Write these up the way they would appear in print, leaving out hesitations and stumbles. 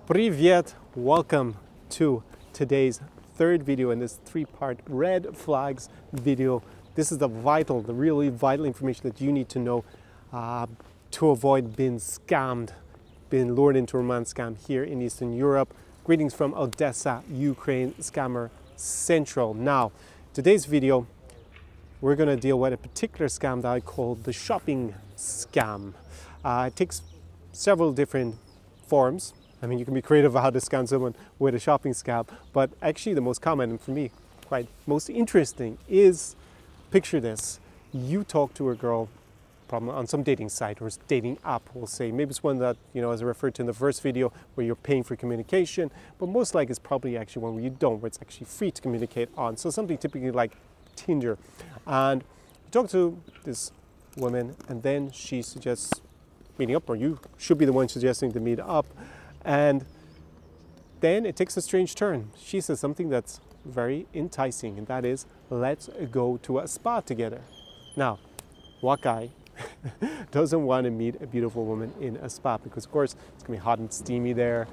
Привет! Welcome to today's third video in this three-part red flags video. This is the really vital information that you need to know to avoid being scammed, being lured into a romance scam here in Eastern Europe. Greetings from Odessa, Ukraine, Scammer Central. Now, today's video, we're going to deal with a particular scam that I call the shopping scam. It takes several different forms. I mean, you can be creative about how to scam someone with a shopping scam, but actually the most common, and for me, quite most interesting, is, picture this. You talk to a girl probably on some dating site or dating app, we'll say. Maybe it's one that, as I referred to in the first video, where you're paying for communication, but most likely it's probably actually one where you don't, where it's actually free to communicate on. So something typically like Tinder. And you talk to this woman, and then she suggests meeting up, or you should be the one suggesting to meet up. And then it takes a strange turn. She says something that's very enticing, and that is, let's go to a spa together. Now, what guy doesn't want to meet a beautiful woman in a spa? Because of course, it's gonna be hot and steamy there.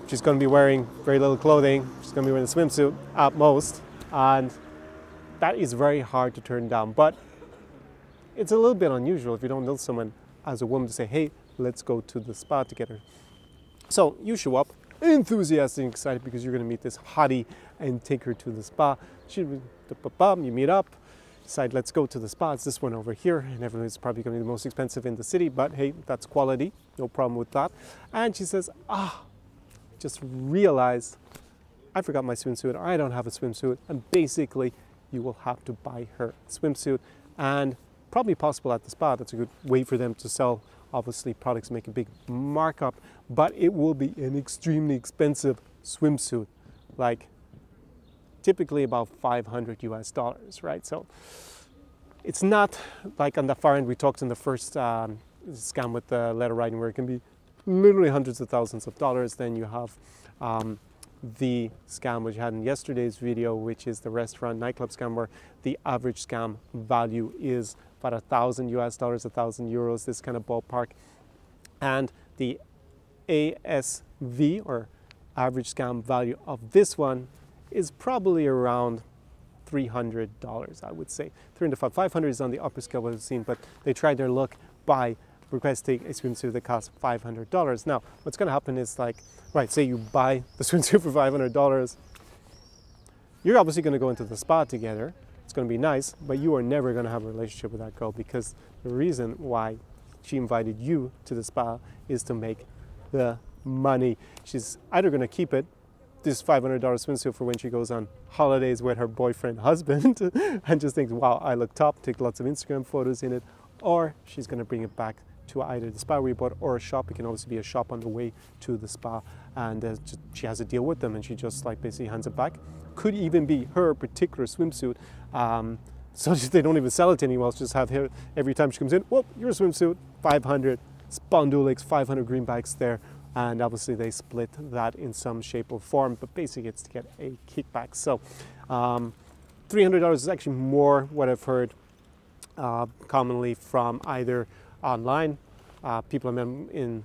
She's gonna be wearing very little clothing. She's gonna be wearing a swimsuit at most. And that is very hard to turn down. But it's a little bit unusual if you don't know someone as a woman to say, hey, let's go to the spa together. So you show up enthusiastic and excited because you're going to meet this hottie and take her to the spa. You meet up, decide, let's go to the spa. It's this one over here, and everyone's probably going to be the most expensive in the city, but hey, that's quality, no problem with that. And she says, just realized I forgot my swimsuit, or I don't have a swimsuit, and basically you will have to buy her a swimsuit, and probably possible at the spa. That's a good way for them to sell, obviously, products, make a big markup, but it will be an extremely expensive swimsuit, like typically about $500 US, right? So it's not like on the far end we talked in the first scam with the letter writing, where it can be literally hundreds of thousands of dollars. Then you have the scam which you had in yesterday's video, which is the restaurant nightclub scam, where the average scam value is about $1,000 US, 1,000 euros, this kind of ballpark. And the ASV, or average scam value, of this one is probably around $300, I would say. 300 to 500 is on the upper scale we've seen, but they tried their luck by requesting a swimsuit that costs $500. Now, what's going to happen is, like, right, say you buy the swimsuit for $500, you're obviously going to go into the spa together. It's going to be nice, but you are never going to have a relationship with that girl, because the reason why she invited you to the spa is to make the money. She's either going to keep this $500 swimsuit for when she goes on holidays with her boyfriend, husband, and just thinks, wow, I look top, take lots of Instagram photos in it, or she's going to bring it back to either the spa where you bought or a shop. It can obviously be a shop on the way to the spa, and she has a deal with them, and she just like basically hands it back. Could even be her particular swimsuit, so they don't even sell it to anyone else. Just have her every time she comes in. Whoop, your swimsuit, 500 Spondulix, 500 greenbacks there, and obviously they split that in some shape or form. But basically, it's to get a kickback. So $300 is actually more what I've heard commonly from either online people I met in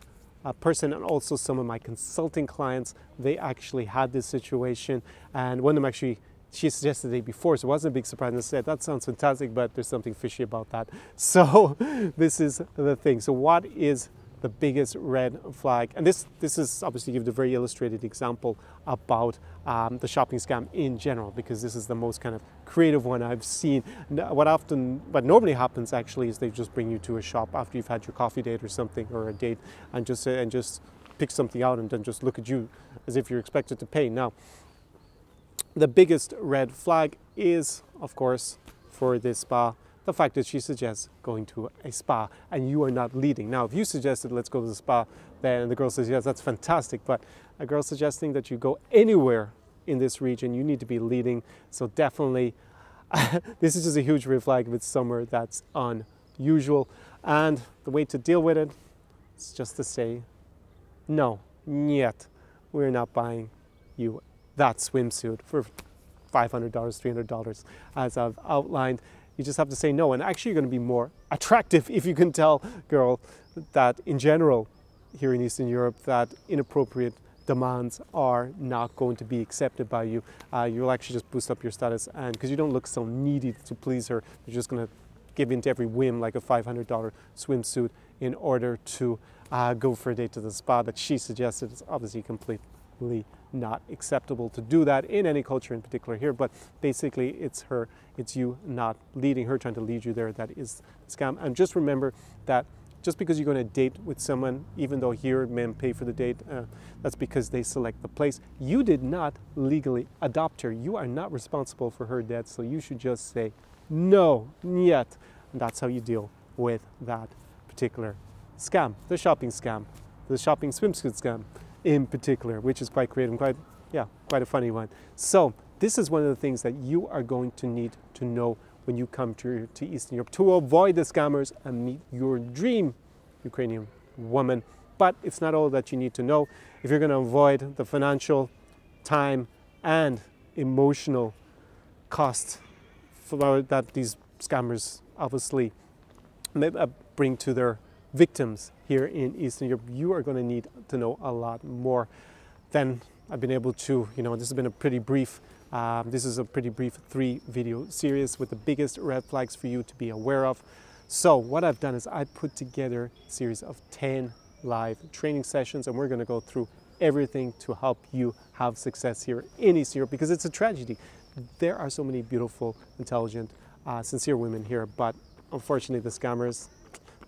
person, and also some of my consulting clients. They actually had this situation, and one of them actually, she suggested the day before, so it wasn't a big surprise, and I said, that sounds fantastic, but there's something fishy about that. So this is the thing. So what is the biggest red flag? And this is obviously give the very illustrated example about the shopping scam in general, because this is the most kind of creative one I've seen. What normally happens actually is they just bring you to a shop after you've had your coffee date or something, or a date, and just pick something out and then just look at you as if you're expected to pay. Now, the biggest red flag is, of course, for this spa, the fact that she suggests going to a spa and you are not leading. Now, if you suggested, let's go to the spa, then the girl says, yes, that's fantastic. But a girl suggesting that you go anywhere in this region, you need to be leading. So definitely, this is just a huge red flag if it's somewhere that's unusual. And the way to deal with it is just to say, no, yet, we're not buying you that swimsuit for $500, $300, as I've outlined. You just have to say no, and actually you're going to be more attractive if you can tell girl that in general here in Eastern Europe that inappropriate demands are not going to be accepted by you. You'll actually just boost up your status, and because you don't look so needy to please her, you're just going to give in to every whim like a $500 swimsuit in order to go for a date to the spa that she suggested. It's obviously completely not acceptable to do that in any culture, in particular here, but basically it's you not leading her, trying to lead you there. That is the scam. And just remember that just because you're going to date with someone, even though here men pay for the date, that's because they select the place. You did not legally adopt her. You are not responsible for her debt, so you should just say no, yet. And that's how you deal with that particular scam, the shopping swimsuit scam in particular, which is quite creative, quite a funny one. So this is one of the things that you are going to need to know when you come to Eastern Europe to avoid the scammers and meet your dream Ukrainian woman. But it's not all that you need to know. If you're going to avoid the financial, time, and emotional cost that these scammers obviously bring to their victims here in Eastern Europe, you are going to need to know a lot more than I've been able to. This has been a pretty brief 3-video series with the biggest red flags for you to be aware of. So what I've done is I put together a series of 10 live training sessions, and we're going to go through everything to help you have success here in Eastern Europe, because it's a tragedy. There are so many beautiful, intelligent, sincere women here, but unfortunately the scammers,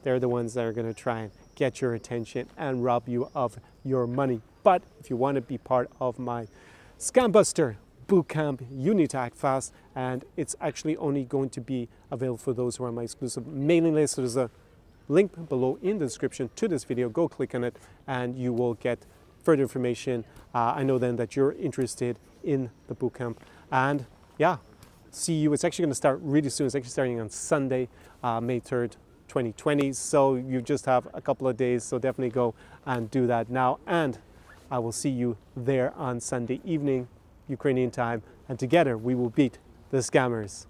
they're the ones that are going to try and get your attention and rob you of your money. But if you want to be part of my Scam Buster Bootcamp, you need to act fast, and it's actually only going to be available for those who are on my exclusive mailing list. So there's a link below in the description to this video. Go click on it and you will get further information. I know then that you're interested in the bootcamp, and yeah, see you. It's actually going to start really soon. It's actually starting on Sunday, May 3rd, 2020. So you just have a couple of days, so definitely go and do that now, and I will see you there on Sunday evening Ukrainian time, and together we will beat the scammers.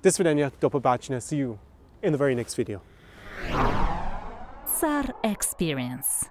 Do svidaniya, do pobachення. See you in the very next video. SAR Experience.